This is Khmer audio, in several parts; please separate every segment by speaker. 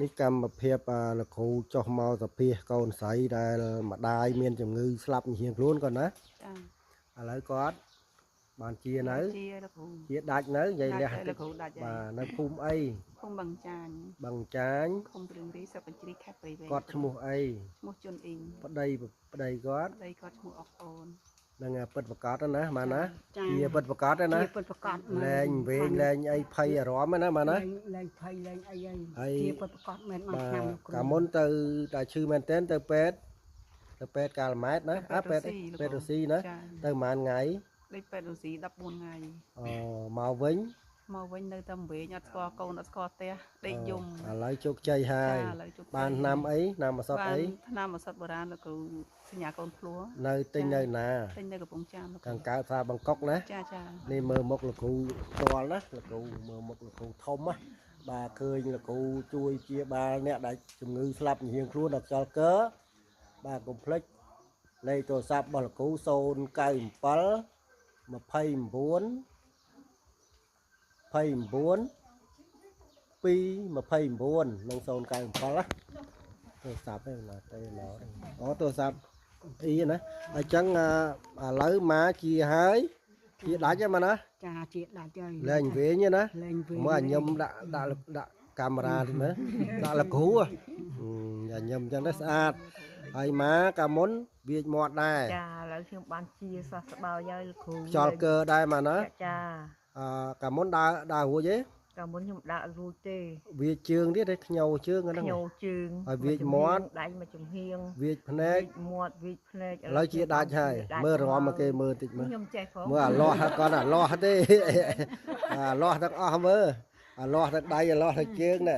Speaker 1: នេះកម្មភាពលោកគ្រូចុះមកទៅពីកូនស្រីដែលម្ដាយមានជំងឺស្លាប់ហៀងខ្លួនគាត់ណាឥឡូវគាត់បានជានៅជាដាច់នៅនិយាយលះតិចបាទនៅភូមិអី
Speaker 2: ភូមិបឹងចាញឃុំព្រឹងរីស្រុកបញ្ជ្រីខេត្តព្រៃវែង
Speaker 1: គាត់ឈ្មោះអី
Speaker 2: ឈ្មោះជុនអ៊ីង
Speaker 1: ប្តីគាត់
Speaker 2: ឈ្មោះអុកអូន
Speaker 1: នឹងពិតប្រកបណាបានណាជាពិតប្រកបណាលែងវែងលែងអីភ័យអារម្មណ៍ណាបានណា
Speaker 3: លែងភ័យលែងអីជាពិតប្រកបមែនមកឆ្នាំ
Speaker 1: កាលមុនទៅតែឈឺមែនទែនទៅពេទ្យកាលម៉ែតណាពេទ្យរុស្ស៊ីណាទៅប្រហែលថ្ងៃ
Speaker 2: លេខពេទ្យរុស្ស៊ី14ថ្ងៃ
Speaker 1: មកវិញ
Speaker 2: នៅតែវែងអត់ស្គាល់កូនអត់ស្គាល់ផ្ទះដេកយំ
Speaker 1: ឥឡូវជោគជ័យហើយបានឆ្នាំអីឆ្នាំឱសថអី
Speaker 2: ឆ្នាំឱសថបុរាណលោកគ្រូសញ្ញាកូនភ្លោះ
Speaker 1: នៅទិញនៅណា
Speaker 2: ទិញនៅកំពង់ចាម
Speaker 1: ខាងកើតថាបង្កុកណា
Speaker 2: ចា
Speaker 1: នេះមើលមុខលោកគ្រូផ្ទាល់ណាលោកគ្រូមើលមុខលោកគ្រូធំណាបាទឃើញលោកគ្រូជួយព្យាបាលអ្នកដែលជំងឺស្លាប់ហៀងខ្លួនដល់ខ្យល់កើបាទកុំភ្លេចលេខទូរស័ព្ទរបស់លោកគ្រូ097 29 29 229និង097ណាទូរស័ព្ទហ្នឹងណាទៅមកទូរស័ព្ទអីណាអញ្ចឹងឥឡូវមកជាហើយជាដាច់ហ្នឹងមកណា
Speaker 3: ចាជាដាច់ហើយ
Speaker 1: លែងវិញណាមើលខ្ញុំដាក់កាមេរ៉ាទីមើលដាក់លោកគ្រូខ្ញុំអញ្ចឹងទៅស្អាតហើយមកកាលមុនវាមាត់ដែរ
Speaker 3: ចាឥឡូវខ្ញុំបានជាសះស្បើយហើយលោកគ្រូ
Speaker 1: ខ្យល់កើដែរមកណា
Speaker 3: ចា
Speaker 1: កាលមុនដើររួចទេ
Speaker 3: កាលមុនខ្ញុំដាក់រួចទេ
Speaker 1: វាជើងទៀតខ្ញោជើងហ្នឹង
Speaker 3: ខ្ញោជើង
Speaker 1: ហើយវាមាត់
Speaker 3: ដៃមកចំហៀង
Speaker 1: វាភ្នែក
Speaker 3: មាត់វាភ្នែក
Speaker 1: ឥឡូវជាដាច់ហើយមើលរំមកគេមើលតិចមើល
Speaker 3: ខ្ញុំចេះផង
Speaker 1: មើលអាលាស់គាត់អាលាស់ទេអាលាស់ទាំងអស់មើលអាលាស់ទាំងដៃអាលាស់ទាំងជើងណែ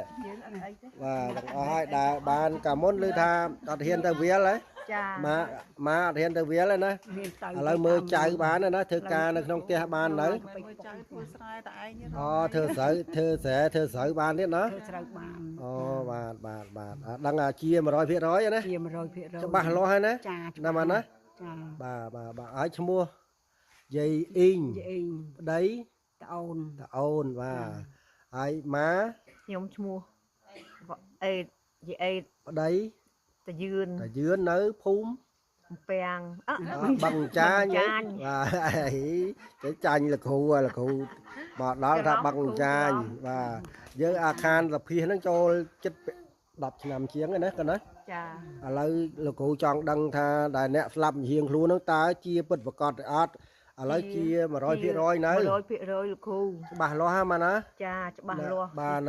Speaker 1: បាទទាំងអស់ហើយដើរបានកាលមុនឮថាអត់ហ៊ានទៅវាលហ៎
Speaker 3: ចា
Speaker 1: មកអត់ហ៊ានទៅវាលទេណាឥឡូវមើលចៅបានណាធ្វើការនៅក្នុងផ្ទះបាននៅ
Speaker 2: មើលចៅធ្វើស្រែតែឯង
Speaker 1: ធ្វើស្រូវបានទៀតណា
Speaker 3: ធ្វើស្រូវបាន
Speaker 1: បាទដឹងជា100%ណា
Speaker 3: ជា100%
Speaker 1: ច្បាស់លាស់ហើយណាណាបានណា
Speaker 3: ចា
Speaker 1: បាទហើយឈ្មោះយាយអ៊ីងប្តី
Speaker 3: តអូ
Speaker 1: នបាទហើយមក
Speaker 3: ខ្ញុំឈ្មោះអេយាយអេ
Speaker 1: ប្តី
Speaker 3: តាយឿន
Speaker 1: នៅភូមិ
Speaker 3: ពាំង
Speaker 1: បឹងចាញបាទចាញ់លោកគ្រូមកដល់ថាបឹងចាញបាទយើងអាខានសភាហ្នឹងចូលចិត្ត10ឆ្នាំជាងណាកណា
Speaker 3: ចា
Speaker 1: ឥឡូវលោកគ្រូចង់ដឹងថាដែលអ្នកស្លាប់ហៀងខ្លួនហ្នឹងតើជាពិតប្រកបទេអត់ឥឡូវជា100%នៅ
Speaker 3: 100%លោកគ្រូ
Speaker 1: ច្បាស់លាស់ហ្នឹងមកណា
Speaker 3: ចាច្បាស់លាស់
Speaker 1: បាទ